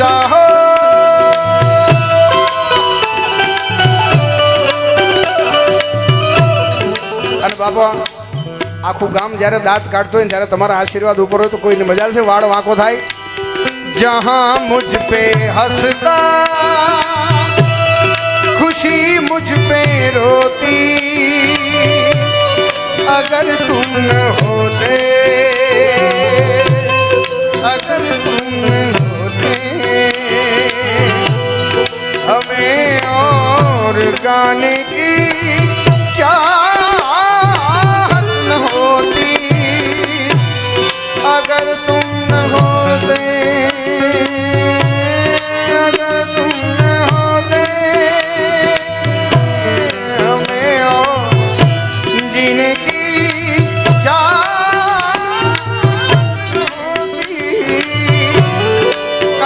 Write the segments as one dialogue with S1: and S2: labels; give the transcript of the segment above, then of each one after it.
S1: રાહો અને બાપા આખું ગામ જ્યારે દાંત કાઢતો હોય ત્યારે તમારા આશીર્વાદ ઉપર હોય તો કોઈને મજા છે વાળ વાંકો થાય જહાં મુझ पे હસતા खुशी मुझ पे रोती अगर तुम न होते अगर तुम न होते हमें और गाने की चाहत न होती अगर तुम न होते अगर तुम न होते हमें और जीने की चाहत होती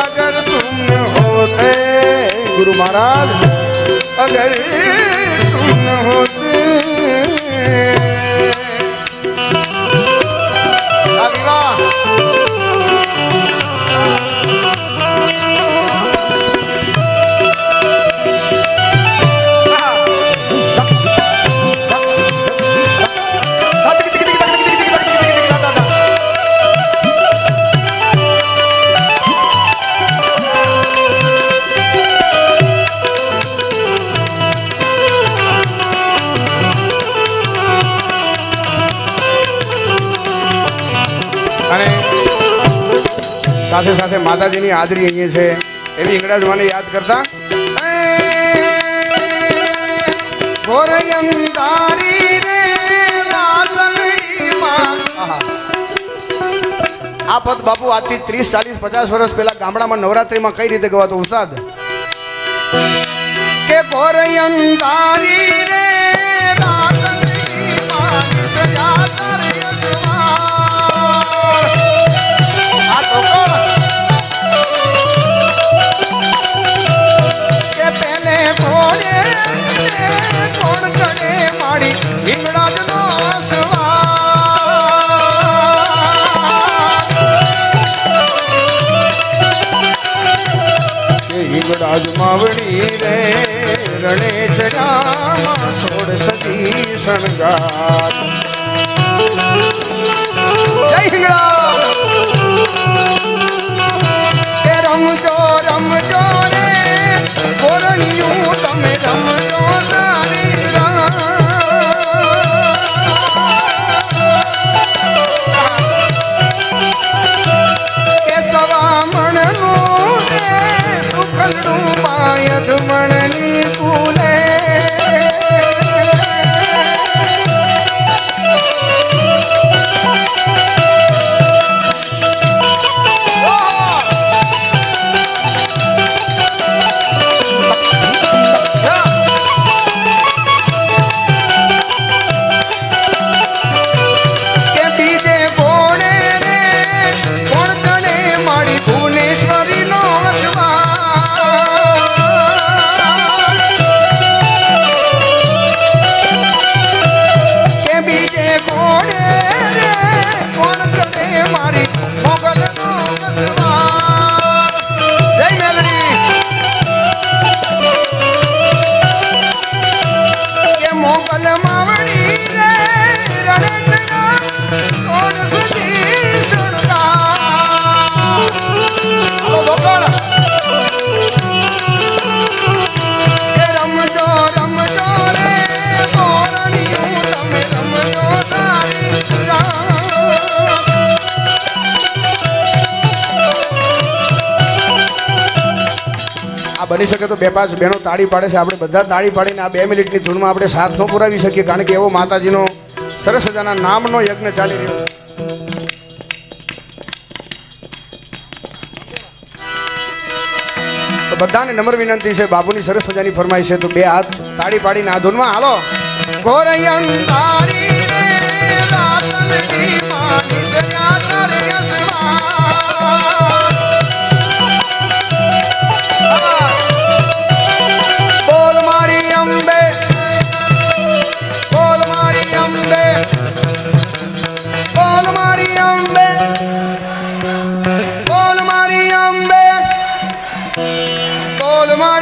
S1: अगर तुम न होते गुरु महाराज अगर तुम न होते विवाह સાથે સાથે માતાજીની હાજરી અહીંયા છે એવી હિંગળાજમાને યાદ કરતા આ પદ બાપુ આજથી 30, 40, 50 વર્ષ પહેલા ગામડામાં નવરાત્રીમાં કઈ રીતે ગવાતો ઉસ્તાદ કે ભોરયંતારી રે માવડી રે રણે ચડામાં 16 સદી શણગાર જય હિંગળા કે રમજો રમજો રે કોરણિયું તમે રમજો સારી કે સવામણનું સુખલડું માયદ મણની કુલે બની શકે તો 2-5 બહેનો તાળી પાડે છે આપણે બધા તાળી પાડીને આ 2 મિનિટની ધૂનમાં આપણે સાથ ન પુરાવી શકીએ કારણ કે એવો માતાજીનો સરસ મજાના નામનો યજ્ઞ ચાલી રહ્યો તો બધાને નમ્ર વિનંતી છે બાબુની સરસ મજાની ફરમાઈશ છે તો 2 હાથ તાળી પાડીને આ ધૂનમાં હાલો ગોરયન તારી રે રાતલડી માની સયા તારે યસવા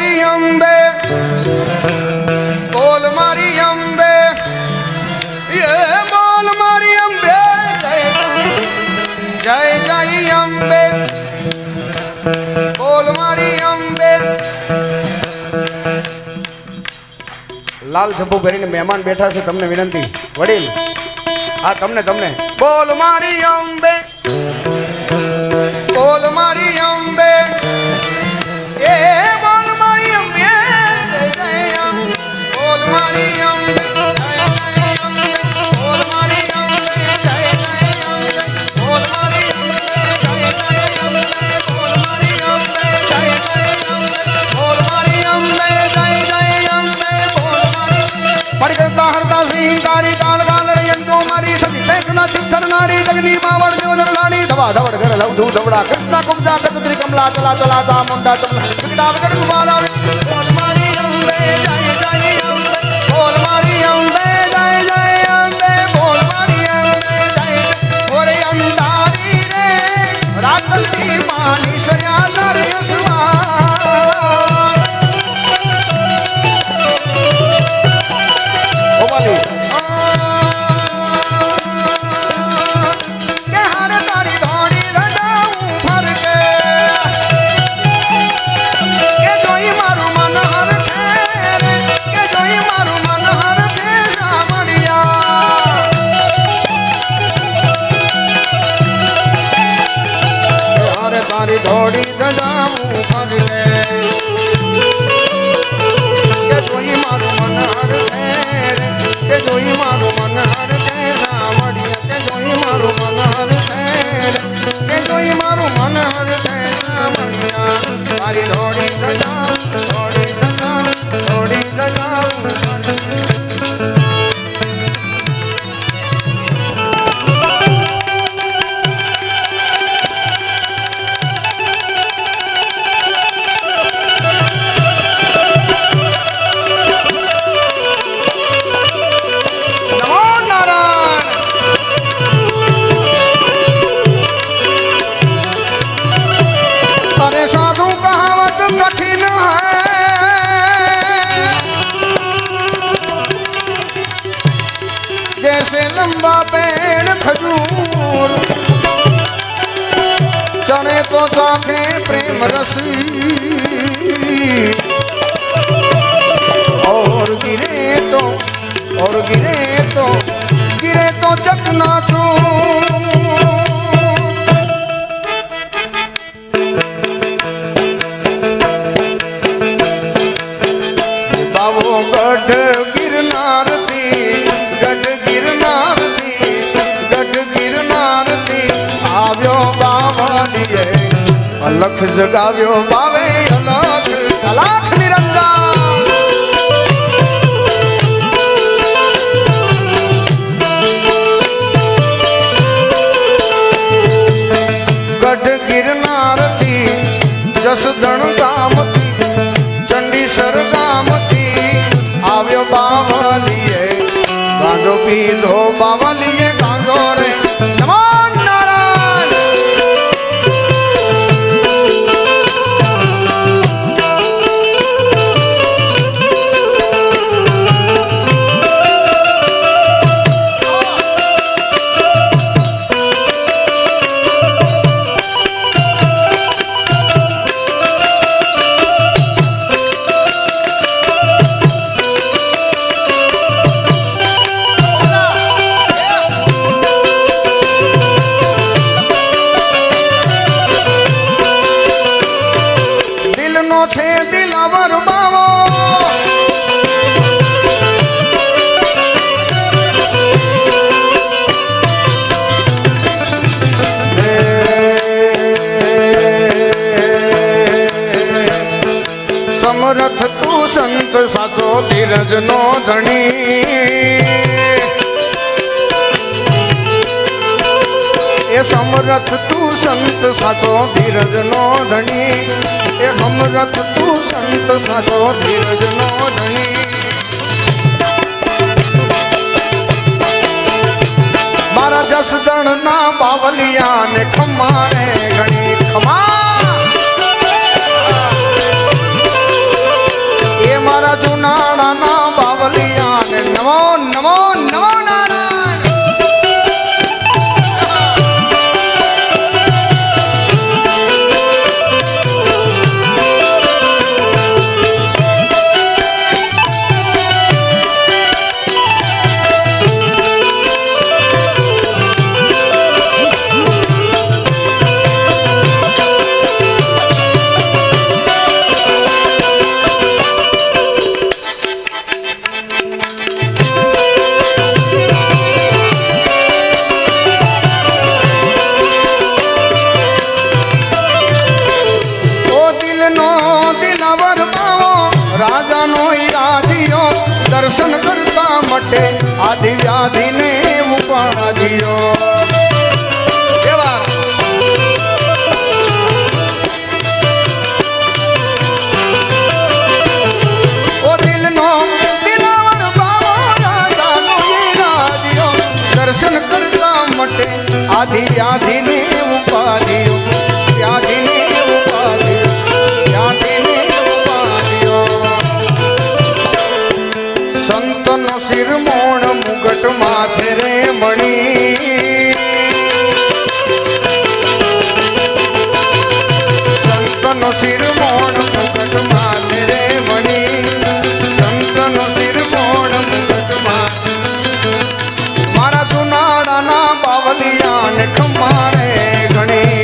S1: મારી અંબે બોલ મારી અંબે એ બોલ મારી અંબે જય જય અંબે બોલ મારી અંબે લાલ ઝભ્ભો ભરીને મહેમાન બેઠા છે તમને વિનંતી વડીલ હા તમને બોલ મારી અંબે બોલ મારી અંબે એ બોલ મારી અંબે જય જય બોલ મારી અંબે બોલ મારી અંબે જય જય બોલ મારી અંબે જય જય બોલ મારી અંબે જય જય બોલ મારી અંબે જય જય બોલ મારી પડી કરતા હરતા સિંહ તારી કાલ કાલ રયંતો મારી સતી શેખના ચિત્તર નારી જગની માવડ દેવદર લાણી ધવા ધવડ ઘર લવધુ ધવડા કૃષ્ણ કુબજા કત્રી કમલા ચલા ચલા તા મુંડા ચમલા વિકડા વગડ ગુમાલા બોલ મારી અંબે જય જય અંબે બોલ મારી અંબે જય જય અંબે બોલ મારી અંબે જય ઓરે અંધારી રે રાતલની માની સયા દરયસવા ઓબાલી તારી થોડી ધજાવું ફરકે કે જોઈ મારું મન હર છે કે જોઈ મારું મન હર છે સામડિયા કે જોઈ મારું મન હર છે કે જોઈ મારું મન હર છે સામડિયા તારી થોડી ધજાવું થોડી ધજાવું થોડી ધજાવું जैसे लंबा पेड़ खजूर चने तो चाखे प्रेम रसी और गिरे तो चकनाचूर बाबो गढ़ गिरनार આવ્યો બાવલીએ અલખ જગાવ્યો બાવે અલખ અલખ નિરંજન ગઢ ગિરનારથી જસદણ ગામથી ચંડીસર ગામથી આવ્યો બાવલીએ ગાંજો પીધો બાવલીએ ગાંજો રે છે દિલાવર બાવો સમરથ તું સંત સાચો ધીરજ નો ધણી એ સમરથ તું સંત સાચો ધીરજ નો ધણી એ સમરથ તું સંત સાચો ધીરજ નો ધણી મારા જસદણ ના બાવલિયા ને ખમા રે ઘણી ખમા દિલનો દિલાવર બાવો રાજાનો ઈરાદિયો દર્શન કરતા મટે આદિ વ્યાધિને ઉપાધિયો કેવા ઓ દિલનો દિલાવર બાવો રાજાનો ઈરાદિયો દર્શન કરતા મટે આદિ વ્યાધિને ઉપાધિયો વ્યાધિને સંતનો શિરમોણ મુગટ માથે રે મણી સંતનો શિરમોણ મુગટ માથે રે મણી સંતનો શિરમોણ મુગટ માથે મારા જુનાડાના બાવલિયાને ખમારે ઘણી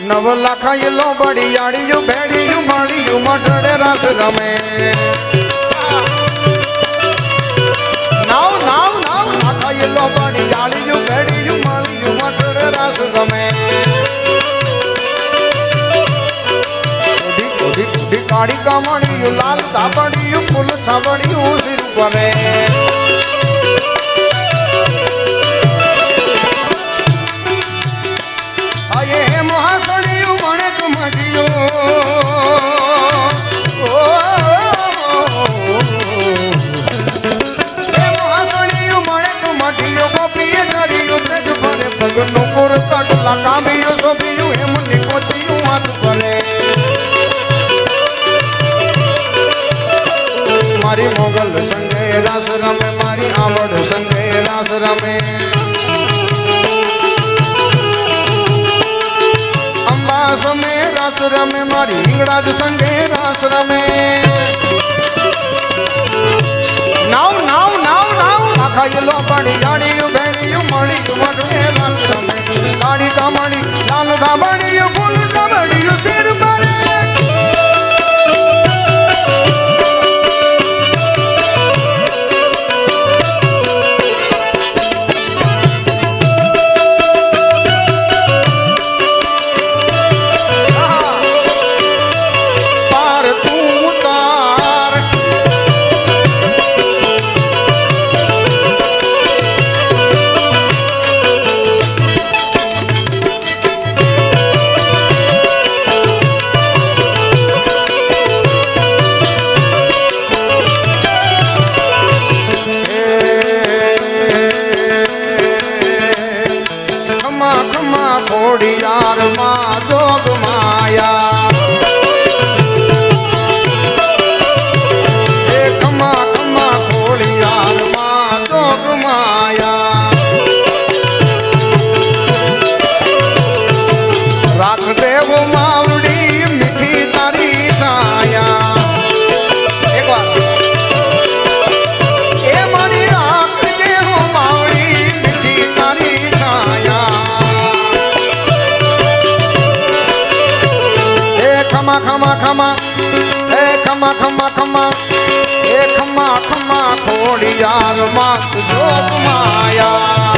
S1: નવ લાખાયેલો બડિયાળીયું ભેડિયું માળીયું મઢડે રસ રમે નાવ નાવ નાવ લાખાયેલો બડિયાળીયું ભેડિયું માળીયું મઢડે રસ રમે ઉડી કાળી કામણીયું લાલ તાપડિયું ફૂલ છાબડિયું સિર પરે આયે મહાસણિયું મણે કમડિયું એ મહાસણિયું મણે કમડિયું ગોપીએ ધર્યું તેજ ભરે પગનું કુરકટ લગાવ્યું સોંપ્યું એમની કોચિયું હાથ ભરે મારી મોગલ સંગે રાસ રમે મારી આવડ સંગે રાસ રમે સમે રાસ રમે મારી હિંગળાજ સંગે રાસ રમે નાવ નાવ નાવ નાવ આખાયેલો પાણી જાણીયું ભેણિયું મળીયું મઢે રાસ રમે કાળી કામણી લાલ ધાબડિયું ફૂલ ધાબડિયું સિર પર ખોડિયાર માં જોગ માયા એ ખમા ખમા ખોડિયાર માં જોગ માયા રાખ દેવ માવડી મીઠી તારી સાયા એક વાર એ મારી રાખ દેવ માવડી મીઠી તારી સાયા ખમા ખમા ખમા હે ખમા ખમા ખમા હે ખમા ખમા ખોડિયાર માં જોગ માયા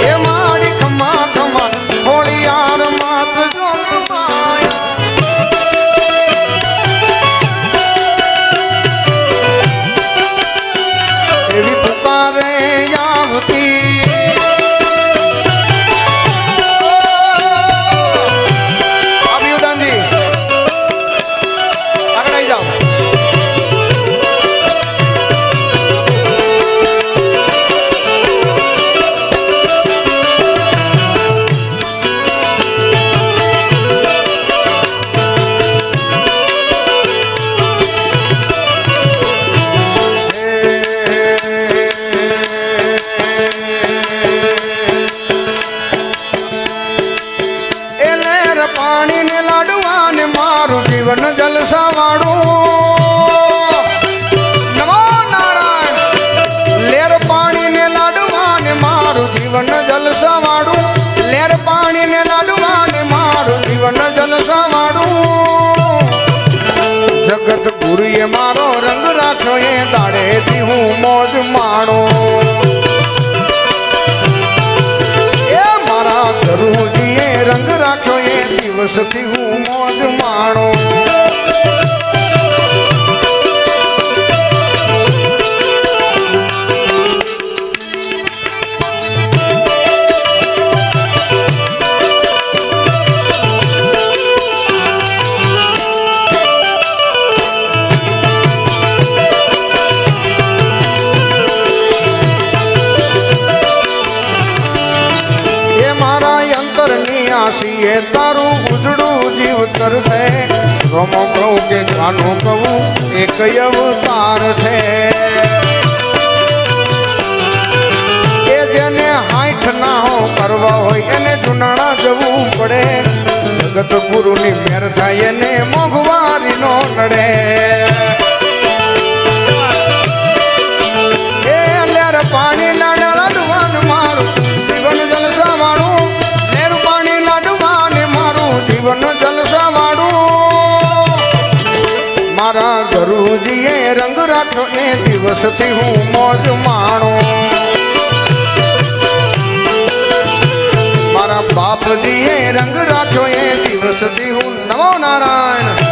S1: એ મારી ખમા ખમા ખોડિયાર માં જોગ માયા એવી પુકારે આવતી ગુરુજીએ મારો રંગ રાખ્યો એ દાડેથી હું મોજ માણો એ મારા ગુરુજીએ રંગ રાખ્યો એ દિવસથી હું મોજ માણો એ તારું ઉજળું જીવતર છે રોમો કહું કે કાનો કહું એક અવતાર છે એ જેને હાથ ના કરવા હોય એને જુનાણા જવું પડે જગત ગુરુની મેર થાય એને મોંઘવારી નો નડે એ લેર પાણી લાડા લાડવાન મારું જીવન જલસા વાળું જીવન જલસા વાળું મારા ગુરુજીએ રંગ રાખ્યો એ દિવસથી હું મોજ માણો મારા બાપજીએ રંગ રાખ્યો એ દિવસથી હું નમો નારાયણ